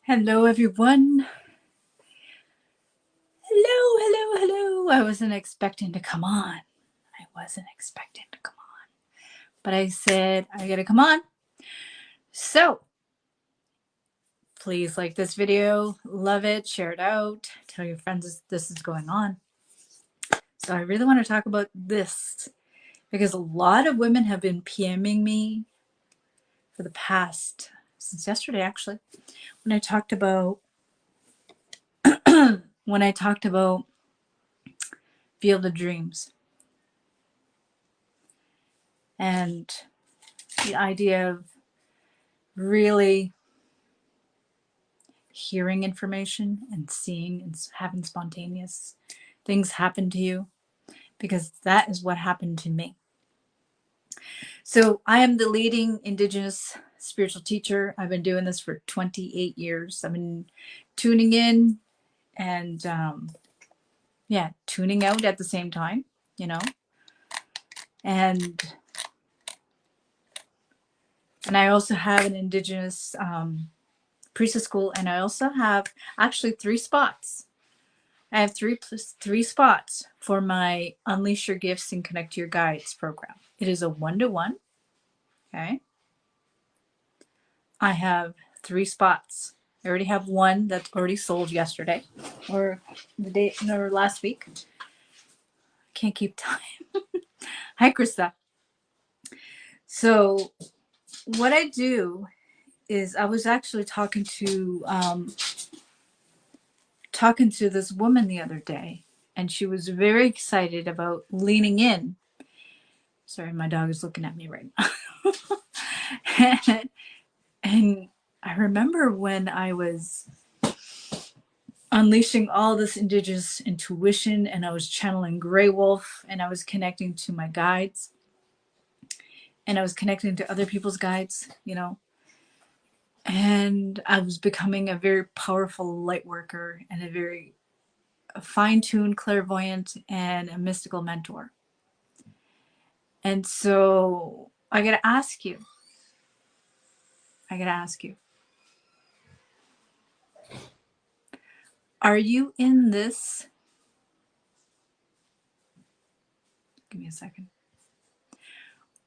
Hello, everyone. Hello. I wasn't expecting to come on. But I said, I gotta come on. So, please like this video, love it, share it out, tell your friends this is going on. So, I really want to talk about this because a lot of women have been PMing me for the past, since yesterday actually, when I talked about Field of Dreams and the idea of really hearing information and seeing and having spontaneous things happen to you, because that is what happened to me. So I am the leading Indigenous spiritual teacher. I've been doing this for 28 years. I've been tuning in and tuning out at the same time, and I also have an Indigenous priestess school, and I also have actually 3 spots. I have three spots for my Unleash Your Gifts and Connect to Your Guides program. It is a 1-to-1. Okay. I have 3 spots. I already have one that's already sold yesterday or last week. Can't keep time. Hi, Krista. So what I do is I was actually talking to this woman the other day, and she was very excited about leaning in. Sorry, my dog is looking at me right now. And I remember when I was unleashing all this Indigenous intuition, and I was channeling Grey Wolf, and I was connecting to my guides, and I was connecting to other people's guides, and I was becoming a very powerful light worker and a very fine-tuned clairvoyant and a mystical mentor. And so I gotta ask you, are you in this? Give me a second.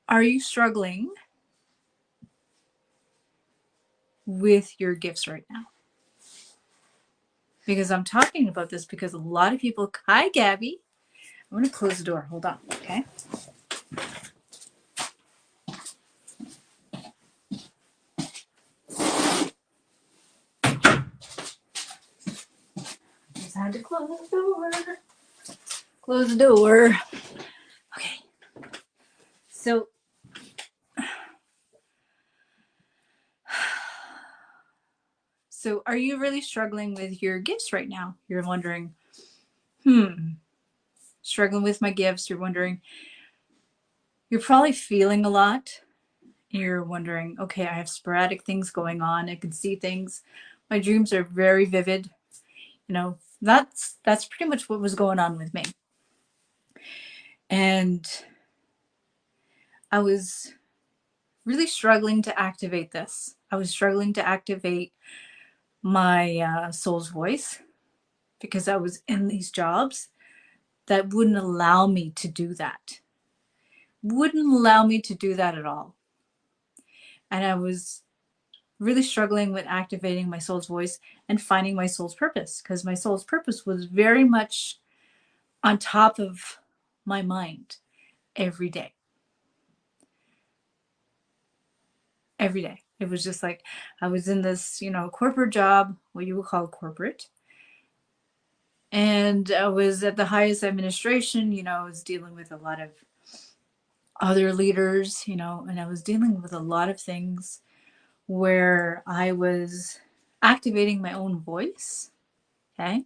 Are you struggling with your gifts right now? Because I'm talking about this because a lot of people, hi Gabby. I'm going to close the door. Hold on. Okay. Just had to close the door. Close the door. Okay. So are you really struggling with your gifts right now? You're wondering, struggling with my gifts. You're wondering, you're probably feeling a lot. You're wondering, okay, I have sporadic things going on. I can see things. My dreams are very vivid. That's pretty much what was going on with me. And I was really struggling to activate this. I was struggling to activate my soul's voice because I was in these jobs that wouldn't allow me to do that. Wouldn't allow me to do that at all. And I was really struggling with activating my soul's voice and finding my soul's purpose, because my soul's purpose was very much on top of my mind every day. Every day. It was just like I was in this, corporate job, what you would call corporate. And I was at the highest administration, I was dealing with a lot of other leaders, and I was dealing with a lot of things where I was activating my own voice. Okay.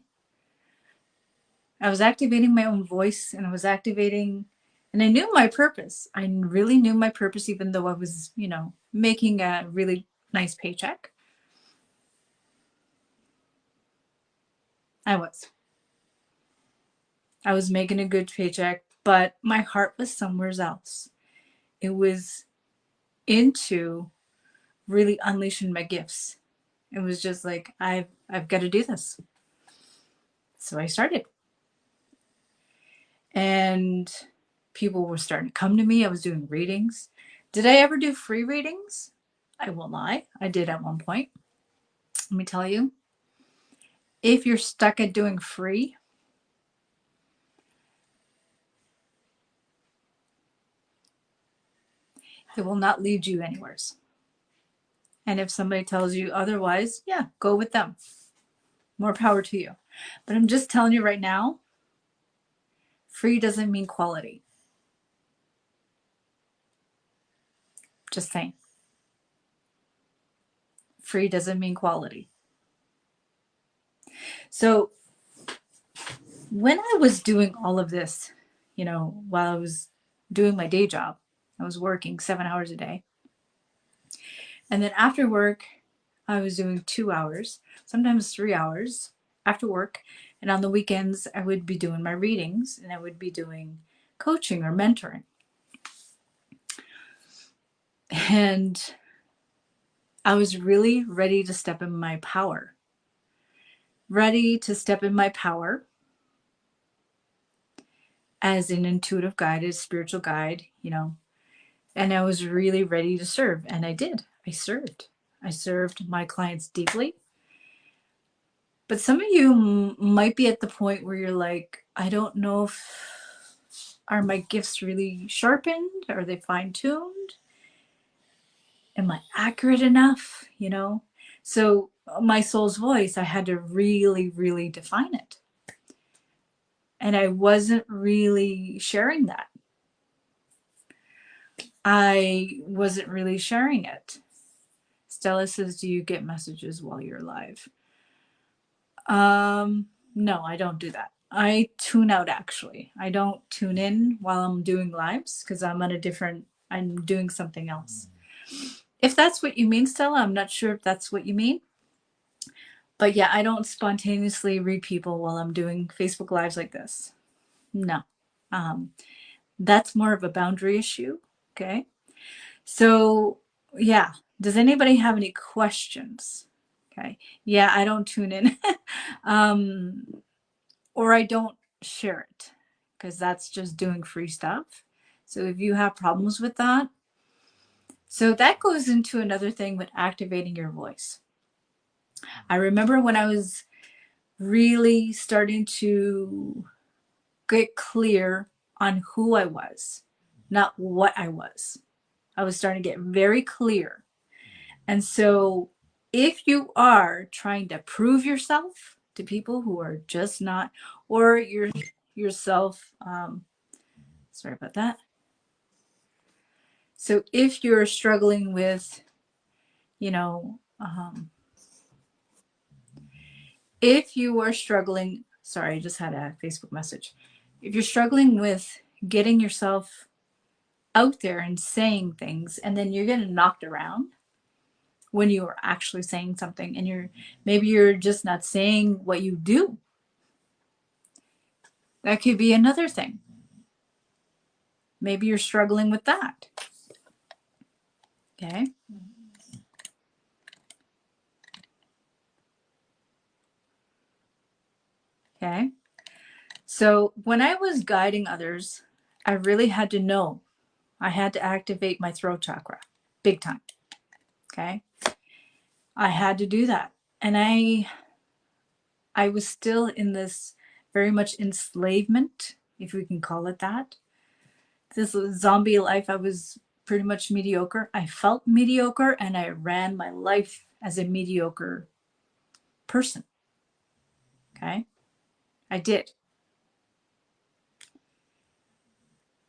I was activating my own voice, and I knew my purpose. I really knew my purpose, even though I was, making a really nice paycheck. I was making a good paycheck, but my heart was somewhere else. It was into really unleashing my gifts It was just like, I've got to do this. So I started. And people were starting to come to me. I was doing readings. Did I ever do free readings? I won't lie. I did at one point. Let me tell you, if you're stuck at doing free, it will not lead you anywhere. And if somebody tells you otherwise, yeah, go with them. More power to you. But I'm just telling you right now, free doesn't mean quality. Just saying. Free doesn't mean quality. So when I was doing all of this, while I was doing my day job, I was working 7 hours a day. And then after work, I was doing 2 hours, sometimes 3 hours after work. And on the weekends, I would be doing my readings and I would be doing coaching or mentoring. And I was really ready to step in my power. Ready to step in my power as an intuitive guide, as a spiritual guide, and I was really ready to serve. And I did. I served. I served my clients deeply. But some of you might be at the point where you're like, I don't know if are my gifts really sharpened? Are they fine-tuned? Am I accurate enough? So my soul's voice, I had to really, really define it. And I wasn't really sharing that. I wasn't really sharing it. Stella says, do you get messages while you're live? No, I don't do that. I tune out, actually. I don't tune in while I'm doing lives because I'm doing something else. If that's what you mean, Stella, I'm not sure if that's what you mean. But yeah, I don't spontaneously read people while I'm doing Facebook Lives like this. No. That's more of a boundary issue. Okay. So yeah, does anybody have any questions? Okay. Yeah, I don't tune in. Or I don't share it because that's just doing free stuff. So if you have problems with that, so that goes into another thing with activating your voice. I remember when I was really starting to get clear on who I was, not what I was. I was starting to get very clear. And so if you are trying to prove yourself to people who are just not, or yourself, sorry about that. So if you're struggling with, if you are struggling, sorry, I just had a Facebook message. If you're struggling with getting yourself out there and saying things, and then you're getting knocked around when you are actually saying something, and maybe you're just not saying what you do. That could be another thing. Maybe you're struggling with that. Okay. Okay. So when I was guiding others, I really had to know. I had to activate my throat chakra big time. Okay. I had to do that. And I was still in this very much enslavement, if we can call it that. This zombie life, I was pretty much mediocre. I felt mediocre and I ran my life as a mediocre person. Okay. I did.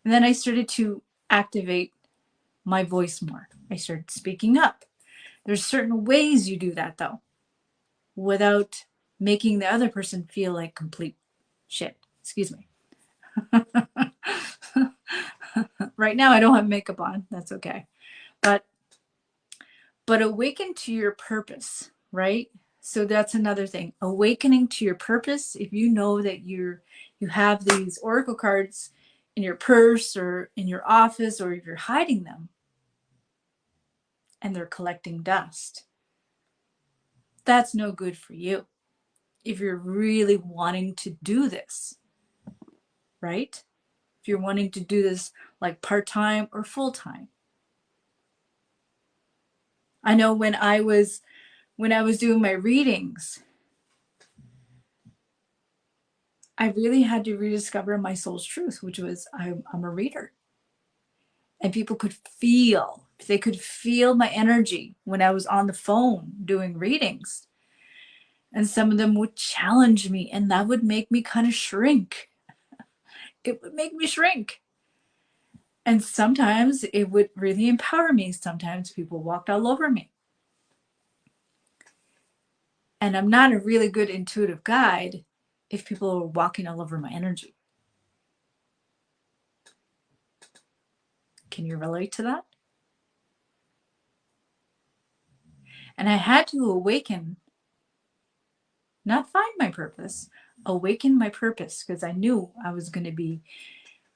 And then I started to activate my voice more. I started speaking up. There's certain ways you do that though, without making the other person feel like complete shit. Excuse me. Right now I don't have makeup on. That's okay. But awaken to your purpose, right? So that's another thing. Awakening to your purpose. If you know that you have these oracle cards in your purse or in your office, or if you're hiding them and they're collecting dust, that's no good for you if you're really wanting to do this, right? If you're wanting to do this like part-time or full-time. I know when I was doing my readings, I really had to rediscover my soul's truth, which was I'm a reader. And people they could feel my energy when I was on the phone doing readings. And some of them would challenge me, and that would make me kind of shrink. It would make me shrink. And sometimes it would really empower me. Sometimes people walked all over me. And I'm not a really good intuitive guide if people are walking all over my energy. Can you relate to that? And I had to awaken, not find my purpose, awaken my purpose, because I knew I was going to be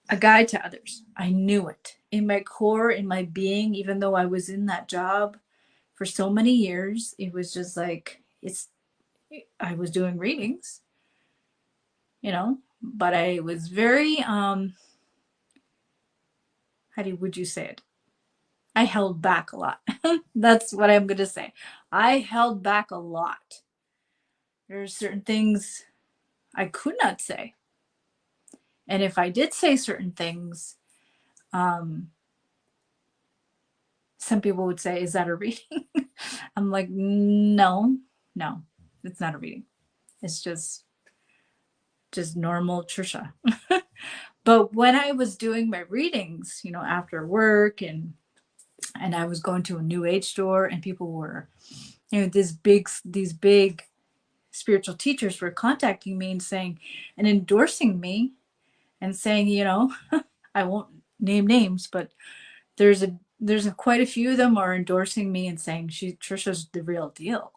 a guide to others. I knew it in my core, in my being, even though I was in that job for so many years. It was just like, I was doing readings, but I was very, would you say it? I held back a lot. That's what I'm going to say. I held back a lot. There are certain things I could not say. And if I did say certain things, some people would say, is that a reading? I'm like, no, it's not a reading. It's just normal Trisha. But when I was doing my readings, after work and I was going to a new age store and people were, these big spiritual teachers were contacting me and saying and endorsing me and saying, I won't name names, but there's quite a few of them are endorsing me and saying Trisha's the real deal.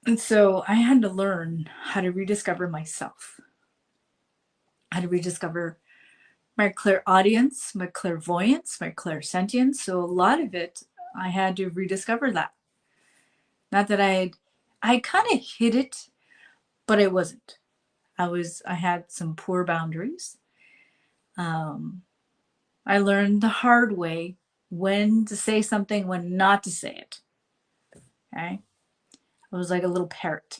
And so I had to learn how to rediscover myself, how to rediscover my clairaudience, my clairvoyance, my clairsentience. So a lot of it, I had to rediscover that. Not that I kind of hid it, but I wasn't. I had some poor boundaries. I learned the hard way when to say something, when not to say it. Okay. I was like a little parrot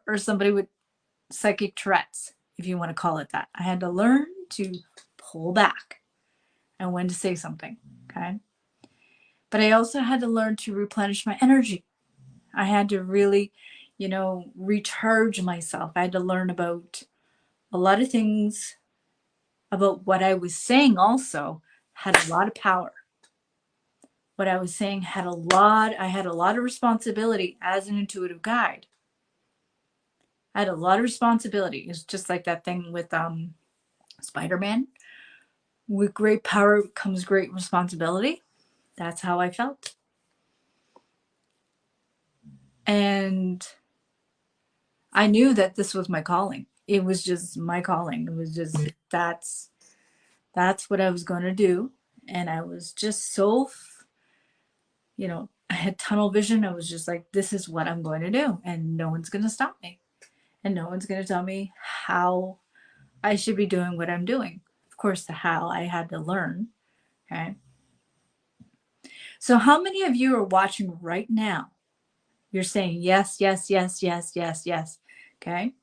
or somebody with psychic Tourette's, if you want to call it that. I had to learn to pull back and when to say something. Okay. But I also had to learn to replenish my energy. I had to really, recharge myself. I had to learn about a lot of things about what I was saying also had a lot of power. What I was saying I had a lot of responsibility as an intuitive guide. I had a lot of responsibility. It's just like that thing with Spider-Man. With great power comes great responsibility. That's how I felt. And I knew that this was my calling. It was just my calling. It was just that's what I was going to do. And I was just so, I had tunnel vision. I was just like, this is what I'm going to do. And no one's going to stop me. And no one's going to tell me how I should be doing what I'm doing. Of course, the how I had to learn. Okay. So, how many of you are watching right now? You're saying yes, yes, yes, yes, yes, yes. Okay.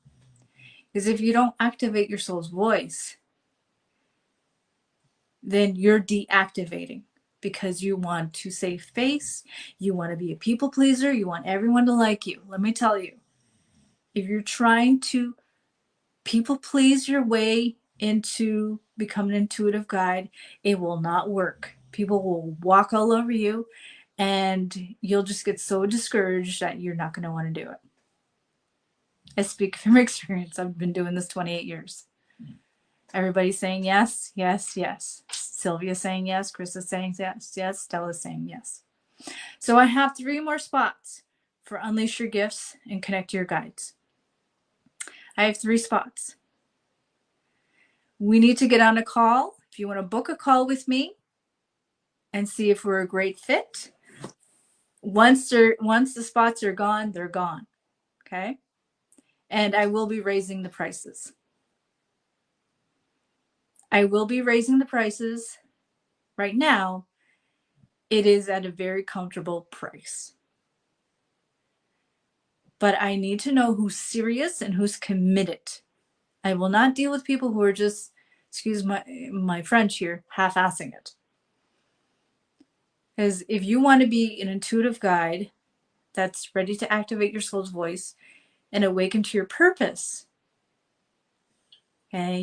Because if you don't activate your soul's voice, then you're deactivating because you want to save face. You want to be a people pleaser. You want everyone to like you. Let me tell you, if you're trying to people please your way into becoming an intuitive guide, it will not work. People will walk all over you and you'll just get so discouraged that you're not going to want to do it. I speak from experience. I've been doing this 28 years. Everybody's saying yes, yes, yes. Sylvia's saying yes. Chris is saying yes, yes. Stella's saying yes. So I have 3 more spots for Unleash Your Gifts and Connect to Your Guides. I have 3 spots. We need to get on a call. If you want to book a call with me, and see if we're a great fit. Once the spots are gone, they're gone. Okay? And I will be raising the prices. I will be raising the prices. Right now, it is at a very comfortable price. But I need to know who's serious and who's committed. I will not deal with people who are just, excuse my French here, half-assing it. Because if you want to be an intuitive guide that's ready to activate your soul's voice and awaken to your purpose, okay,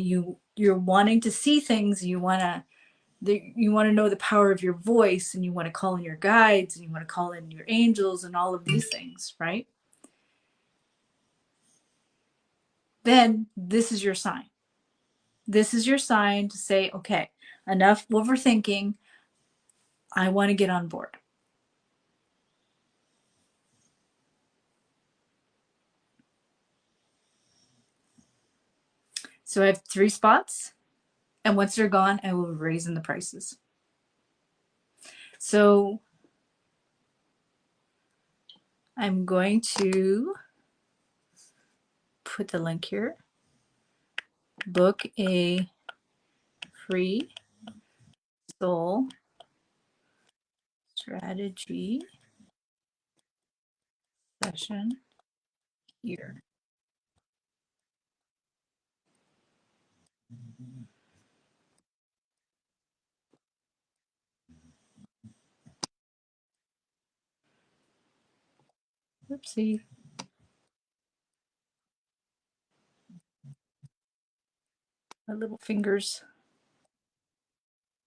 you're wanting to see things, you want to know the power of your voice, and you want to call in your guides, and you want to call in your angels and all of these things, right? Then this is your sign. This is your sign to say, okay, enough overthinking. I want to get on board. So I have 3 spots, and once they're gone, I will raise in the prices. So I'm going to put the link here. Book a free soul strategy session here. Oopsie. My little fingers.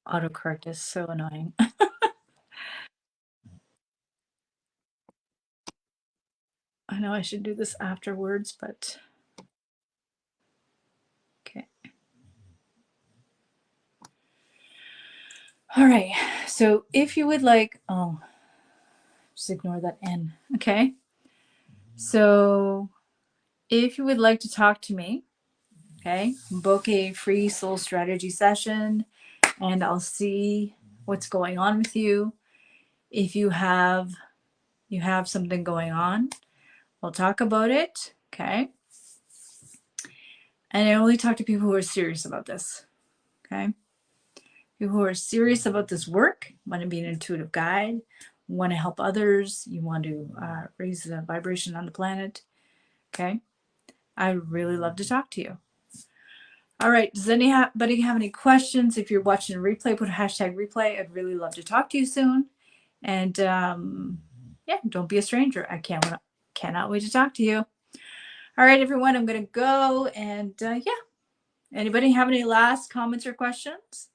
Autocorrect is so annoying. I know I should do this afterwards, but okay. All right. So if you would like, oh, just ignore that N. Okay. So if you would like to talk to me, okay, book a free soul strategy session and I'll see what's going on with you. If you have something going on, we'll talk about it. Okay. And I only talk to people who are serious about this. Okay. People who are serious about this work, want to be an intuitive guide, want to help others, you want to raise the vibration on the planet. Okay. I'd really love to talk to you. All right. Does anybody have any questions? If you're watching a replay, put a hashtag replay. I'd really love to talk to you soon. And yeah, don't be a stranger. I cannot wait to talk to you. All right, everyone, I'm going to go. And yeah, anybody have any last comments or questions?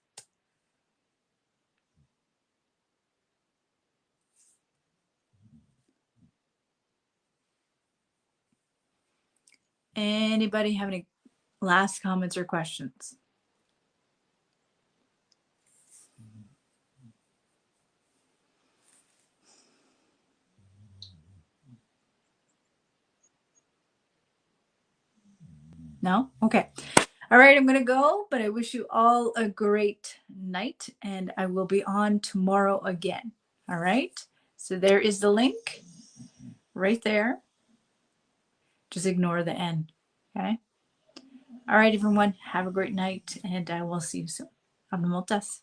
Anybody have any last comments or questions? No? Okay. All right, I'm going to go, but I wish you all a great night, and I will be on tomorrow again. All right? So there is the link right there. Just ignore the N. Okay? All right, everyone. Have a great night, and I will see you soon. Have a moltes.